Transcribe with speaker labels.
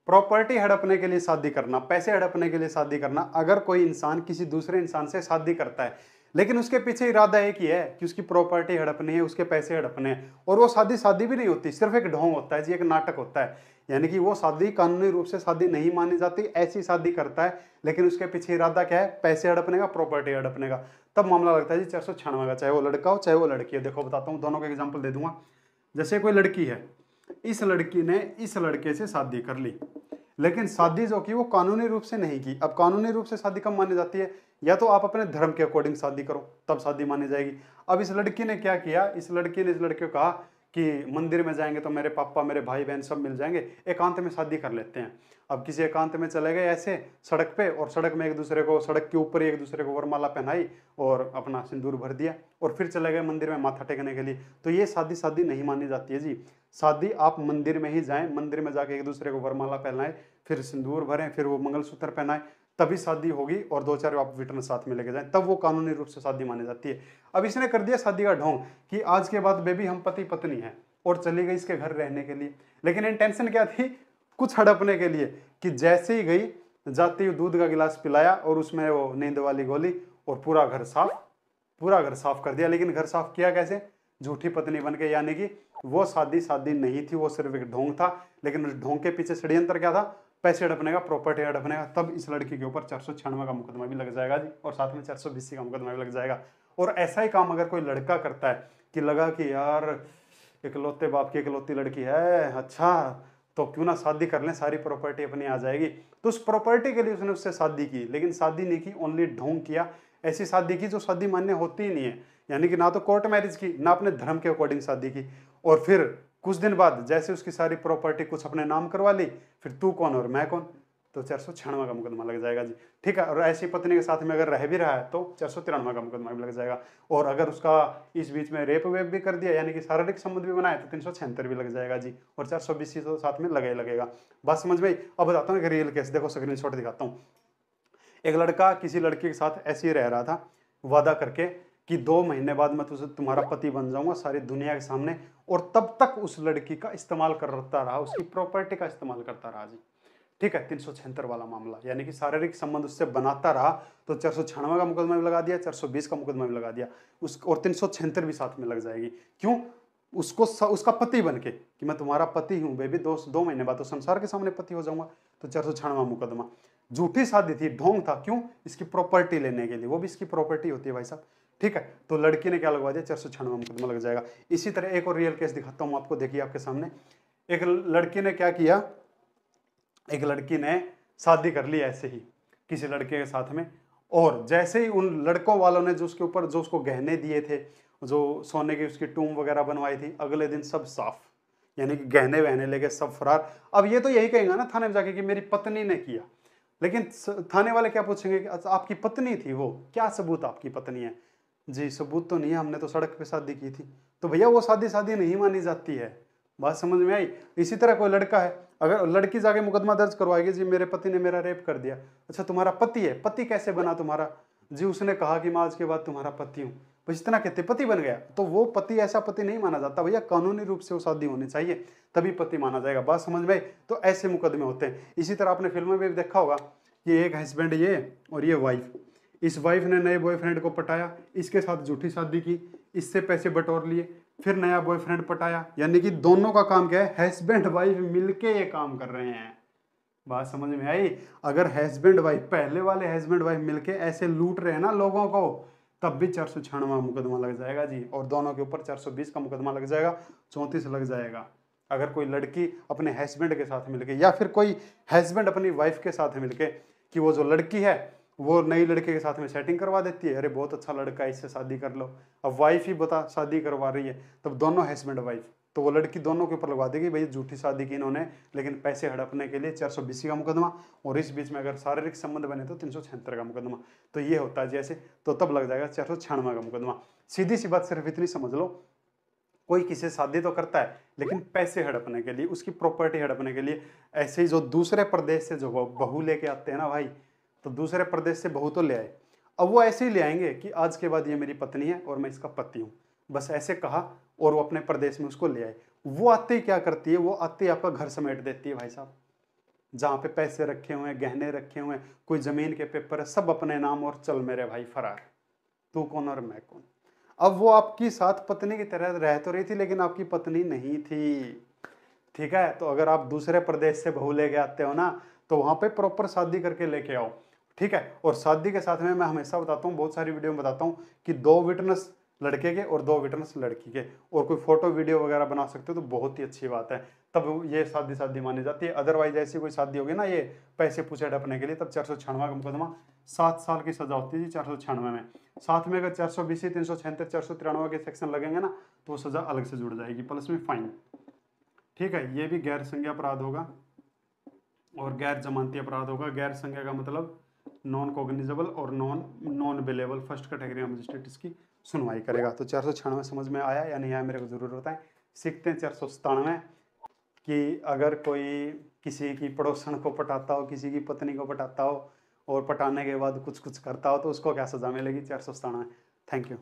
Speaker 1: Property हड़पने के लिए शादी करना, पैसे हड़पने के लिए शादी करना। अगर कोई इंसान किसी दूसरे इंसान से शादी करता है लेकिन उसके पीछे इरादा एक ही है कि उसकी प्रॉपर्टी हड़पनी है, उसके पैसे हड़पने हैं, और वो शादी शादी भी नहीं होती, सिर्फ एक ढोंग होता है जी, एक नाटक होता है। यानी कि वो शादी कानूनी रूप से शादी नहीं मानी जाती, ऐसी शादी करता है लेकिन उसके पीछे इरादा क्या है, पैसे हड़पने का, प्रॉपर्टी हड़पने का। तब मामला लगता है जी 496 का, चाहे वो लड़का हो चाहे वो लड़की है। देखो बताता हूँ, दोनों का एग्जाम्पल दे दूंगा। जैसे कोई लड़की है, इस लड़की ने इस लड़के से शादी कर ली, लेकिन शादी जो की वो कानूनी रूप से नहीं की। अब कानूनी रूप से शादी कब मानी जाती है, या तो आप अपने धर्म के अकॉर्डिंग शादी करो तब शादी मानी जाएगी। अब इस लड़की ने क्या किया, इस लड़की ने इस लड़के को कहा कि मंदिर में जाएंगे तो मेरे पापा मेरे भाई बहन सब मिल जाएंगे, एकांत में शादी कर लेते हैं। अब किसी एकांत में चले गए ऐसे सड़क पे, और सड़क में एक दूसरे को, सड़क के ऊपर ही एक दूसरे को वरमाला पहनाई और अपना सिंदूर भर दिया, और फिर चले गए मंदिर में माथा टेकने के लिए। तो ये शादी शादी नहीं मानी जाती है जी। शादी आप मंदिर में ही जाएं, मंदिर में जाके एक दूसरे को वरमाला पहनाएं, फिर सिंदूर भरें, फिर वो मंगलसूत्र पहनाएं, तभी शादी होगी, और 2-4 आप विटनेस साथ में लेके जाएं, तब वो कानूनी रूप से शादी मानी जाती है। अब इसने कर दिया शादी का ढोंग कि आज के बाद बेबी हम पति पत्नी हैं, और चली गई इसके घर रहने के लिए। लेकिन इंटेंशन क्या थी, कुछ हड़पने के लिए, कि जैसे ही गई, जाती हुई दूध का गिलास पिलाया और उसमें वो नींद वाली गोली, और पूरा घर साफ कर दिया। लेकिन घर साफ किया कैसे, झूठी पत्नी बन के। यानी कि वो शादी शादी नहीं थी, वो सिर्फ एक ढोंग था। लेकिन उस ढोंग के पीछे षड्यंत्र क्या था, पैसे हड़पने का, प्रॉपर्टी हड़पने का। तब इस लड़की के ऊपर 496 का मुकदमा भी लग जाएगा जी, और साथ में 420 का मुकदमा भी लग जाएगा। और ऐसा ही काम अगर कोई लड़का करता है कि लगा कि यार इकलौते बाप की इकलौती लड़की है, अच्छा तो क्यों ना शादी कर लें, सारी प्रॉपर्टी अपनी आ जाएगी, तो उस प्रॉपर्टी के लिए उसने उससे शादी की, लेकिन शादी नहीं की, ओनली ढोंग किया। ऐसी शादी की जो शादी मान्य होती ही नहीं है। यानी कि ना तो कोर्ट मैरिज की, ना अपने धर्म के अकॉर्डिंग शादी की। और फिर कुछ दिन बाद जैसे उसकी सारी प्रॉपर्टी कुछ अपने नाम करवा ली, फिर तू कौन और मैं कौन, तो 496 का मुकदमा लग जाएगा जी। ठीक है। और ऐसी पत्नी के साथ में अगर रह भी रहा है तो 493 का मुकदमा भी लग जाएगा। और अगर उसका इस बीच में रेप वेप भी कर दिया, यानी कि शारीरिक संबंध भी बनाए, तो 376 भी लग जाएगा जी। और 420 तो साथ में लगा ही लगेगा। बात समझ में आई। अब बताता हूँ एक रियल केस, देखो स्क्रीनशॉट दिखाता हूँ। एक लड़का किसी लड़की के साथ ऐसे ही रह रहा था, वादा करके कि 2 महीने बाद मैं तुझे तुम्हारा पति बन जाऊंगा सारी दुनिया के सामने। और तब तक उस लड़की का इस्तेमाल करता रहा, उसकी प्रॉपर्टी का इस्तेमाल करता रहा जी। ठीक है, 376 वाला मामला, यानी कि शारीरिक संबंध उससे बनाता रहा, तो 496 का मुकदमा भी लगा दिया, 420 का मुकदमा भी लगा दिया उस, और 376 भी साथ में लग जाएगी। क्यों, उसको उसका पति बन के कि मैं तुम्हारा पति हूं बेबी, 2 महीने बाद तो संसार के सामने पति हो जाऊंगा, तो 496 मुकदमा। झूठी शादी थी, ढोंग था, क्यों, इसकी प्रॉपर्टी लेने के लिए, वो भी इसकी प्रॉपर्टी होती है भाई साहब। ठीक है, तो लड़की ने क्या लगवा दिया, 496 मुकदमा लग जाएगा। इसी तरह एक और रियल केस दिखाता हूं आपको, देखिए आपके सामने। एक लड़की ने क्या किया, एक लड़की ने शादी कर ली ऐसे ही किसी लड़के के साथ में, और जैसे ही उन लड़कों वालों ने जो उसके ऊपर जो उसको गहने दिए थे, जो सोने की उसकी टूम वगैरह बनवाई थी, अगले दिन सब साफ, यानी कि गहने वहने लेके सब फरार। अब ये तो यही कहेंगे ना थाने में जाके कि मेरी पत्नी ने किया, लेकिन थाने वाले क्या पूछेंगे कि अच्छा आपकी पत्नी थी वो, क्या सबूत आपकी पत्नी है? जी सबूत तो नहीं है, हमने तो सड़क पे शादी की थी। तो भैया वो शादी शादी नहीं मानी जाती है। बात समझ में आई। इसी तरह कोई लड़का है, अगर लड़की जाके मुकदमा दर्ज करवाएगी, जी मेरे पति ने मेरा रेप कर दिया। अच्छा तुम्हारा पति है, पति कैसे बना तुम्हारा? जी उसने कहा कि मैं आज के बाद तुम्हारा पति हूँ, बस इतना कहते पति बन गया। तो वो पति ऐसा पति नहीं माना जाता भैया, कानूनी रूप से वो शादी होनी चाहिए, तभी पति माना जाएगा। बात समझ में आई। तो ऐसे मुकदमे होते हैं। इसी तरह आपने फिल्मों में भी देखा होगा कि एक हस्बैंड ये और ये वाइफ, इस वाइफ ने नए बॉयफ्रेंड को पटाया, इसके साथ झूठी शादी की, इससे पैसे बटोर लिए, फिर नया बॉयफ्रेंड पटाया। यानी कि दोनों का काम क्या है, हस्बैंड वाइफ मिलके ये काम कर रहे हैं। बात समझ में आई। अगर हस्बैंड वाइफ, पहले वाले हस्बैंड वाइफ मिलके ऐसे लूट रहे हैं ना लोगों को, तब भी 496 मुकदमा लग जाएगा जी। और दोनों के ऊपर 420 का मुकदमा लग जाएगा, 34 लग जाएगा। अगर कोई लड़की अपने हस्बैंड के साथ मिलके, या फिर कोई हस्बैंड अपनी वाइफ के साथ मिलके, कि वो जो लड़की है वो नई लड़के के साथ में सेटिंग करवा देती है, अरे बहुत अच्छा लड़का है इससे शादी कर लो, अब वाइफ ही बता शादी करवा रही है, तब दोनों हस्बैंड वाइफ, तो वो लड़की दोनों के ऊपर लगवा देगी भाई झूठी शादी की इन्होंने, लेकिन पैसे हड़पने के लिए 420 का मुकदमा, और इस बीच में अगर शारीरिक संबंध बने तो 376 का मुकदमा। तो ये होता है जैसे, तो तब लग जाएगा 496 का मुकदमा। सीधी सी बात सिर्फ इतनी समझ लो, कोई किसी से शादी तो करता है लेकिन पैसे हड़पने के लिए, उसकी प्रॉपर्टी हड़पने के लिए। ऐसे ही जो दूसरे प्रदेश से जो बहू लेके आते हैं ना भाई, तो दूसरे प्रदेश से बहू तो ले आए, अब वो ऐसे ही ले आएंगे कि आज के बाद ये मेरी पत्नी है और मैं इसका पति हूँ, बस ऐसे कहा, और वो अपने प्रदेश में उसको ले आए। वो आते ही क्या करती है, वो आते ही आपका घर समेट देती है भाई साहब। जहाँ पे पैसे रखे हुए हैं, गहने रखे हुए हैं, कोई ज़मीन के पेपर है, सब अपने नाम, और चल मेरे भाई फरार, तू कौन और मैं कौन। अब वो आपकी साथ पत्नी की तरह रह तो रही थी, लेकिन आपकी पत्नी नहीं थी, ठीक है। तो अगर आप दूसरे प्रदेश से बहू लेके आते हो ना, तो वहाँ पे प्रॉपर शादी करके लेके आओ, ठीक है। और शादी के साथ में मैं हमेशा बताता हूँ, बहुत सारी वीडियो में बताता हूँ कि 2 विटनेस लड़के के और 2 विटनेस लड़की के, और कोई फोटो वीडियो वगैरह बना सकते हो तो बहुत ही अच्छी बात है, तब ये शादी मानी जाती है। अदरवाइज ऐसी कोई शादी होगी ना ये पैसे पूछे हड़पने के लिए, तब 496 का मुकदमा 7 साल की सजा होती थी 496 में। साथ में अगर 420, 376, 493 के सेक्शन लगेंगे ना, तो वो सजा अलग से जुड़ जाएगी, प्लस में फाइन, ठीक है। ये भी गैर संज्ञा अपराध होगा और गैर जमानती अपराध होगा। गैर संज्ञा का मतलब नॉन कॉग्निजेबल और नॉन बेलेबल, फर्स्ट कैटेगरी का मजिस्ट्रेट इसकी सुनवाई करेगा। तो 496 समझ में आया या नहीं आया, मेरे को जरूर बताएं। सीखते हैं 497 कि अगर कोई किसी की पड़ोसन को पटाता हो, किसी की पत्नी को पटाता हो और पटाने के बाद कुछ कुछ करता हो, तो उसको क्या सजा मिलेगी। 497। Thank you.